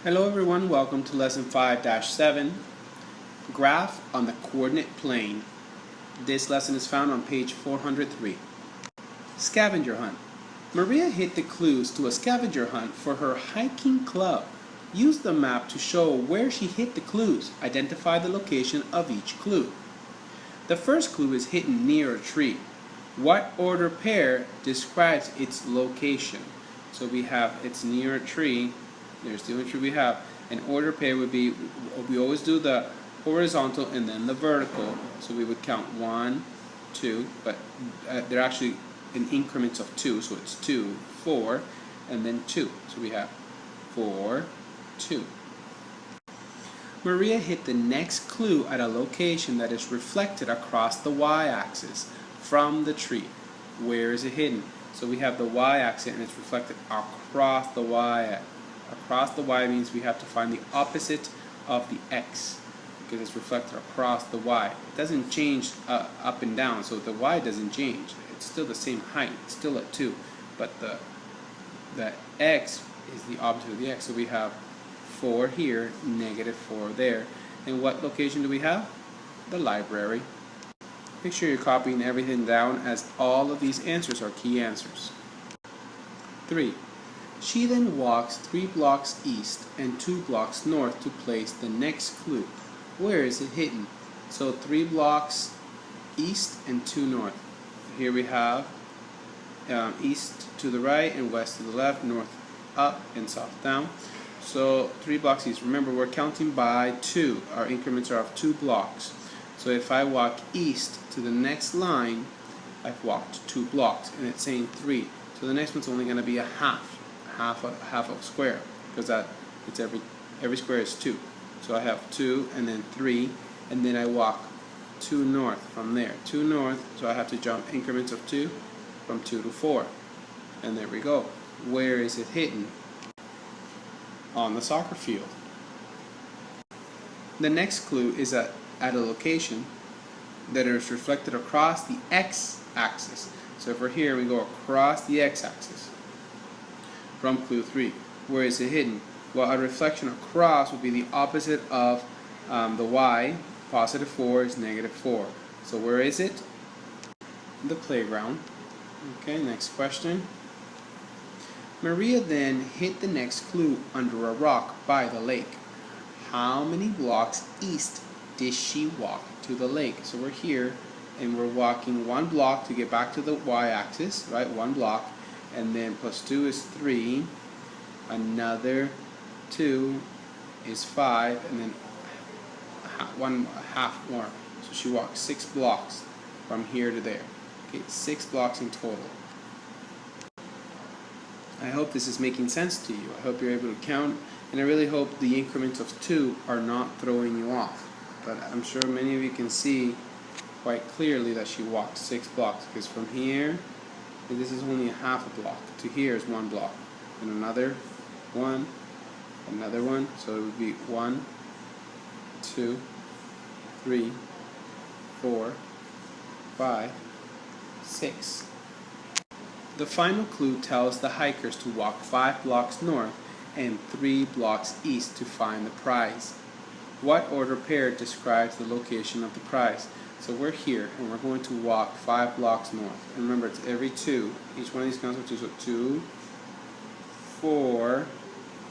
Hello everyone, welcome to lesson 5-7, graph on the coordinate plane. This lesson is found on page 403. Scavenger hunt. Maria hid the clues to a scavenger hunt for her hiking club. Use the map to show where she hid the clues. Identify the location of each clue. The first clue is hidden near a tree. What order pair describes its location? So we have it's near a tree. There's the only tree we have. An order pair would be, we always do the horizontal and then the vertical. So we would count 1, 2, but they're actually in increments of 2. So it's 2, 4, and then 2. So we have 4, 2. Maria hit the next clue at a location that is reflected across the y-axis from the tree. Where is it hidden? So we have the y-axis and it's reflected across the y-axis. Across the y means we have to find the opposite of the x because it's reflected across the y. It doesn't change up and down, so the y doesn't change. It's still the same height. It's still at 2, but the x is the opposite of the x. So we have 4 here, negative 4 there. And what location do we have? The library. Make sure you're copying everything down as all of these answers are key answers. 3. She then walks 3 blocks east and 2 blocks north to place the next clue. Where is it hidden? So 3 blocks east and 2 north. Here we have east to the right and west to the left, north up and south down. So 3 blocks east. Remember, we're counting by 2. Our increments are of 2 blocks. So if I walk east to the next line, I've walked 2 blocks, and it's saying 3. So the next one's only going to be a half a square, because it's every square is 2. So I have 2 and then 3, and then I walk 2 north from there. 2 north, so I have to jump increments of 2 from 2 to 4. And there we go. Where is it hidden? On the soccer field. The next clue is at a location that is reflected across the x-axis. So if we're here, we go across the x-axis from clue 3. Where is it hidden? Well, a reflection across would be the opposite of the y. Positive 4 is negative 4. So where is it? The playground. Okay, next question. Maria then hid the next clue under a rock by the lake. How many blocks east did she walk to the lake? So we're here and we're walking 1 block to get back to the y-axis, right? 1 block. And then plus 2 is 3, another 2 is 5, and then 1 half more. So she walked 6 blocks from here to there. Okay, 6 blocks in total. I hope this is making sense to you. I hope you're able to count, and I really hope the increments of 2 are not throwing you off. But I'm sure many of you can see quite clearly that she walked 6 blocks, because from here, and this is only a half a block, to here is 1 block, and another 1, another 1, so it would be 1, 2, 3, 4, 5, 6. The final clue tells the hikers to walk 5 blocks north and 3 blocks east to find the prize. What order pair describes the location of the prize? So we're here, and we're going to walk 5 blocks north. And remember, it's every 2. Each one of these counts with 2. So 2, 4,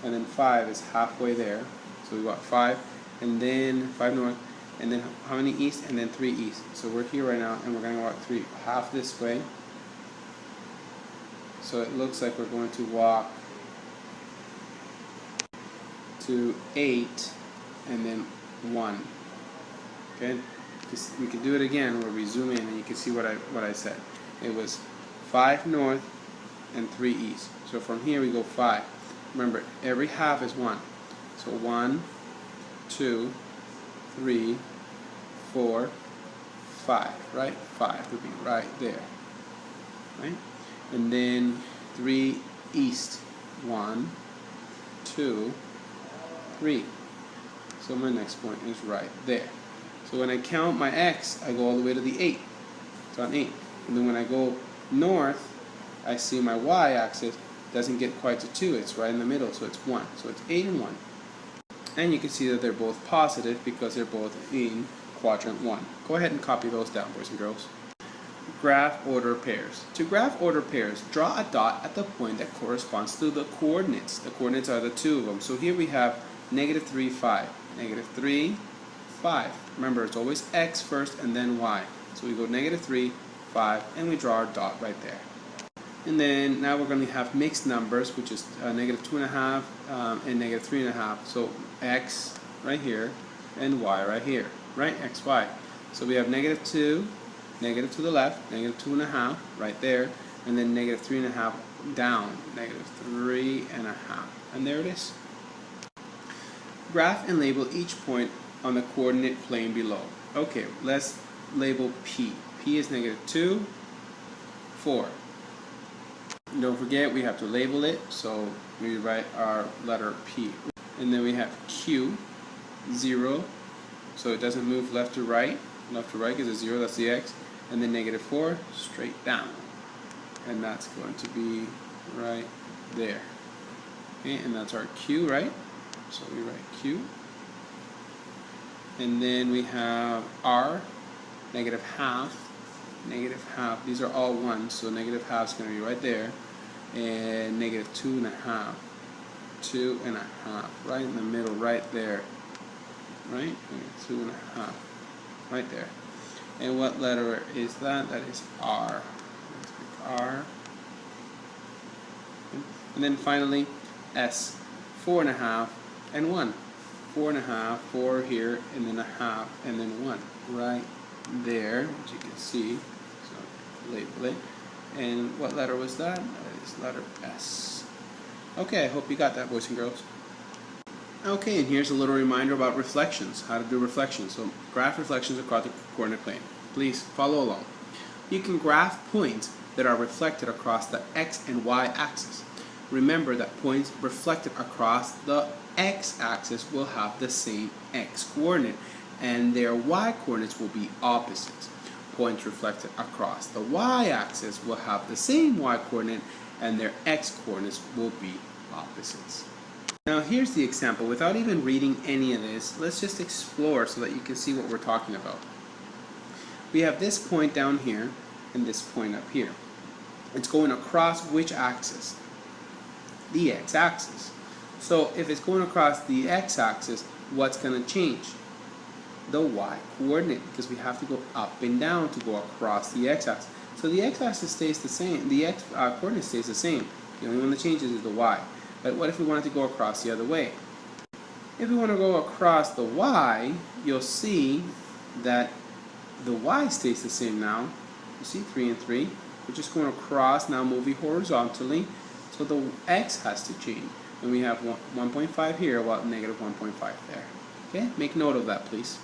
and then 5 is halfway there. So we walk 5, and then 5 north, and then how many east? And then 3 east. So we're here right now, and we're going to walk 3 half this way. So it looks like we're going to walk to 8, and then 1. Okay? We can do it again where we zoom in and you can see what I said. It was 5 north and 3 east. So from here we go 5. Remember, every half is 1. So 1, 2, 3, 4, 5. Right? 5 would be right there. Right? And then 3 east. 1, 2, 3. So my next point is right there. So when I count my x, I go all the way to the 8. So I'm 8. And then when I go north, I see my y-axis doesn't get quite to 2. It's right in the middle, so it's 1. So it's 8 and 1. And you can see that they're both positive because they're both in quadrant 1. Go ahead and copy those down, boys and girls. Graph order pairs. To graph order pairs, draw a dot at the point that corresponds to the coordinates. The coordinates are the two of them. So here we have -3, 5. -3, 5. Remember, it's always x first and then y. So we go -3, 5, and we draw our dot right there. And then now we're going to have mixed numbers, which is -2.5 and -3.5. So x right here and y right here, right? X, y. So we have -2, negative to the left, -2.5 right there, and then -3.5 down, -3.5. And there it is. Graph and label each point on the coordinate plane below. Okay, let's label P. P is -2, 4. Don't forget we have to label it, so we write our letter P. And then we have Q, 0, so it doesn't move left to right because it's 0, that's the x. And then -4, straight down. And that's going to be right there. Okay, and that's our Q, right? So we write Q. And then we have R, -half, -half. These are all ones, so -half is going to be right there. And -2.5, 2.5, right in the middle, right there. Right? 2.5, right there. And what letter is that? That is R. Let's pick R. And then finally, S, 4.5 and 1. 4.5, 4 here, and then a half, and then 1 right there, which you can see. So label it. And what letter was that? That is letter S. Okay, I hope you got that, boys and girls. Okay, and here's a little reminder about reflections, how to do reflections. So graph reflections across the coordinate plane. Please follow along. You can graph points that are reflected across the x and y axis. Remember that points reflected across the x-axis will have the same x coordinate, and their y coordinates will be opposites. Points reflected across the y-axis will have the same y coordinate, and their x coordinates will be opposites. Now here's the example. Without even reading any of this, let's just explore so that you can see what we're talking about. We have this point down here and this point up here. It's going across which axis? The x-axis. So if it's going across the x-axis, what's going to change? The y coordinate, because we have to go up and down to go across the x-axis. So the x-axis stays the same, the x coordinate stays the same. The only one that changes is the y. But what if we wanted to go across the other way? If we want to go across the y, you'll see that the y stays the same now. You see 3 and 3. We're just going across, now moving horizontally. So the x has to change. And we have 1.5 here, about -1.5 there. Okay, make note of that, please.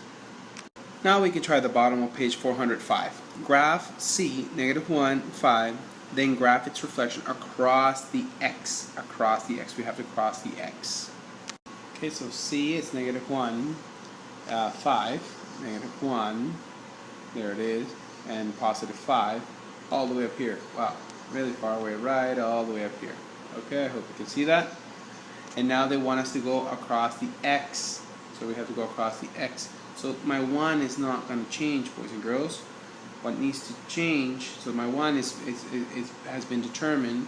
Now we can try the bottom of page 405. Graph C, -1, 5. Then graph its reflection across the x. Across the x. We have to cross the x. Okay, so C is -1, 5, -1. There it is. And +5 all the way up here. Wow, really far away, right all the way up here. Okay, I hope you can see that. And now they want us to go across the x. So we have to go across the x. So my 1 is not going to change, boys and girls. What needs to change, so my 1 has been determined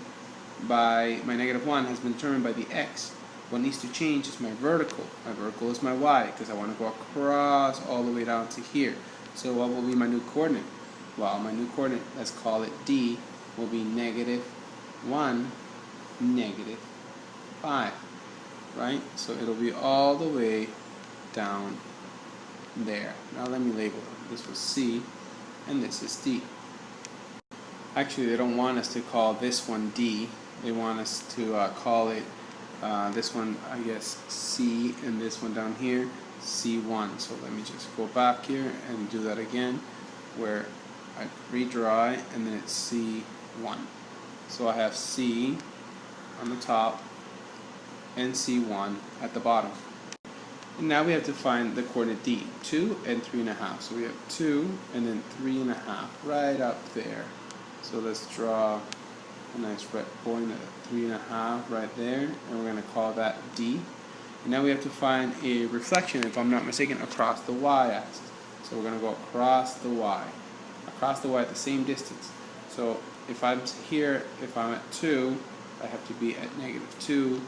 by, my -1 has been determined by the x. What needs to change is my vertical. My vertical is my y, because I want to go across all the way down to here. So what will be my new coordinate? Well, my new coordinate, let's call it D, will be -1, -5. Right? So it'll be all the way down there. Now let me label them. This was C, and this is D. Actually, they don't want us to call this one D. They want us to call it this one, I guess, C, and this one down here, C1. So let me just go back here and do that again, where I redraw it, and then it's C1. So I have C on the top and C1 at the bottom. And now we have to find the coordinate D, 2 and 3.5. So we have 2 and then 3.5 right up there. So let's draw a nice red point at 3.5 right there, and we're going to call that D. And now we have to find a reflection, if I'm not mistaken, across the y-axis. So we're going to go across the y at the same distance. So if I'm here, if I'm at 2, I have to be at -2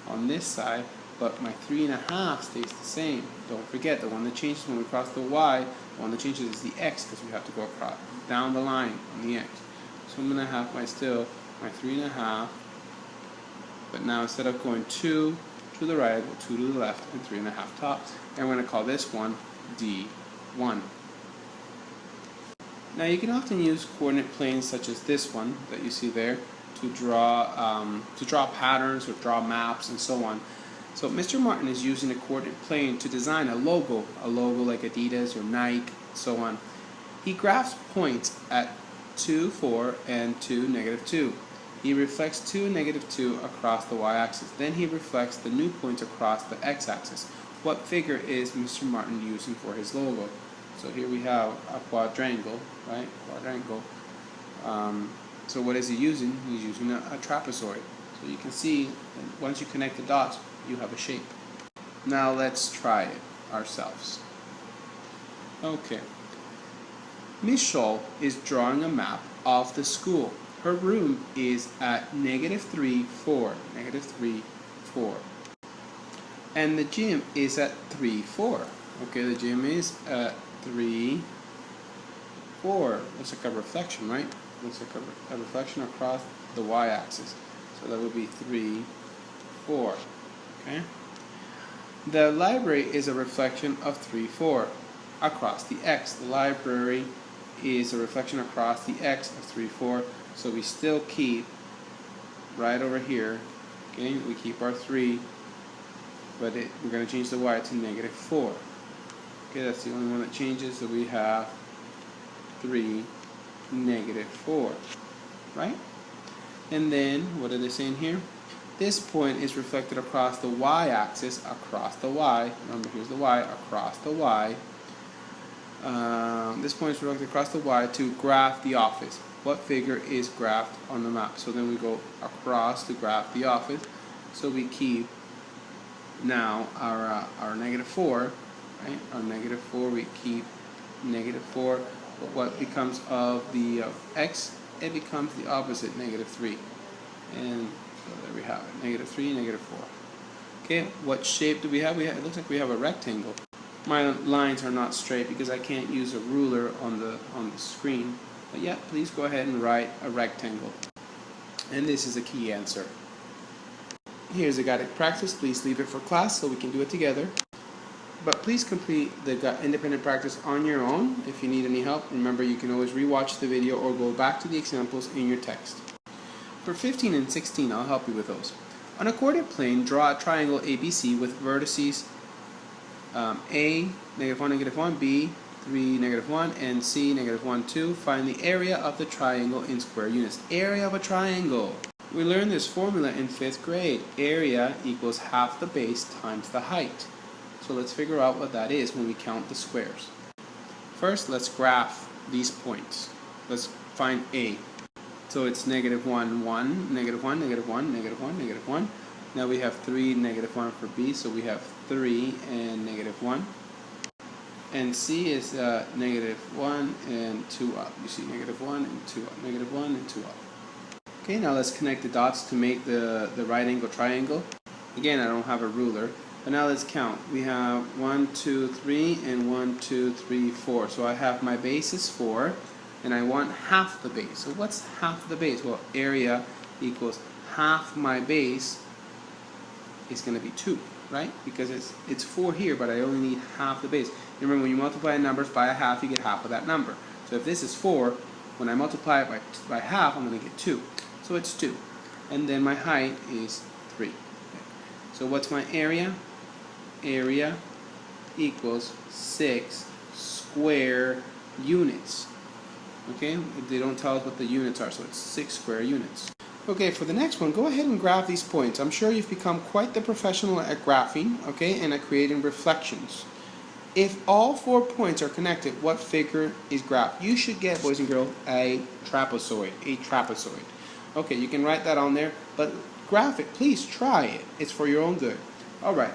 on this side, but my 3.5 stays the same. Don't forget, the one that changes when we cross the y, the one that changes is the x, because we have to go across down the line on the x. So I'm going to have my 3.5, but now instead of going 2 to the right, I go 2 to the left and 3.5 tops. And we're going to call this one D1. Now you can often use coordinate planes such as this one that you see there to draw patterns or draw maps and so on. So Mr. Martin is using a coordinate plane to design a logo like Adidas or Nike, so on. He graphs points at 2, 4, and 2, -2. He reflects 2 and -2 across the y-axis. Then he reflects the new points across the x-axis. What figure is Mr. Martin using for his logo? So here we have a quadrangle, right? Quadrangle. So what is he using? He's using a trapezoid. So you can see that once you connect the dots, you have a shape. Now let's try it ourselves. Okay. Miss Scholl is drawing a map of the school. Her room is at -3, 4. -3, 4. And the gym is at 3, 4. Okay, the gym is at 3, 4. Looks like a reflection, right? Looks like a reflection across the y-axis. So that would be 3, 4. Okay. The library is a reflection of 3, 4 across the x. The library is a reflection across the x of 3, 4. So we still keep right over here. Okay, we keep our 3, but we're going to change the y to -4. Okay, that's the only one that changes. So we have 3, -4, right? And then what are they saying here? This point is reflected across the y-axis, across the y. Remember, here's the y, across the y. This point is reflected across the y to graph the office. What figure is graphed on the map? So then we go across to graph the office. So we keep now our -4, right? Our -4, we keep -4. But what becomes of the x? It becomes the opposite, -3. And so there we have it, -3, -4. Okay, what shape do we have? It looks like we have a rectangle. My lines are not straight because I can't use a ruler on the screen. But yeah, please go ahead and write a rectangle. And this is a key answer. Here's a guided practice. Please leave it for class so we can do it together. But please complete the independent practice on your own. If you need any help, remember you can always rewatch the video or go back to the examples in your text. For 15 and 16, I'll help you with those. On a coordinate plane, draw a triangle ABC with vertices A, -1, -1, B, 3, -1, and C, -1, 2. Find the area of the triangle in square units. Area of a triangle. We learned this formula in 5th grade. Area equals half the base times the height. So let's figure out what that is when we count the squares. First, let's graph these points. Let's find A. So it's -1, 1, -1, -1, -1, -1. Now we have 3, -1 for B, so we have 3 and -1. And C is -1 and 2 up. You see -1 and 2 up, -1 and 2 up. Okay, now let's connect the dots to make the right angle triangle. Again, I don't have a ruler. But now let's count. We have 1, 2, 3, and 1, 2, 3, 4. So I have my base is 4, and I want half the base. So what's half the base? Well, area equals half my base is going to be 2, right? Because it's 4 here, but I only need half the base. Remember, when you multiply numbers by a half, you get half of that number. So if this is 4, when I multiply it by half, I'm going to get 2. So it's 2. And then my height is 3. So what's my area? Area equals 6 square units. Okay, they don't tell us what the units are, so it's 6 square units. Okay, for the next one, go ahead and graph these points. I'm sure you've become quite the professional at graphing, okay, and at creating reflections. If all 4 points are connected, what figure is graphed? You should get, boys and girls, a trapezoid. A trapezoid. Okay, you can write that on there, but graph it. Please try it. It's for your own good. All right.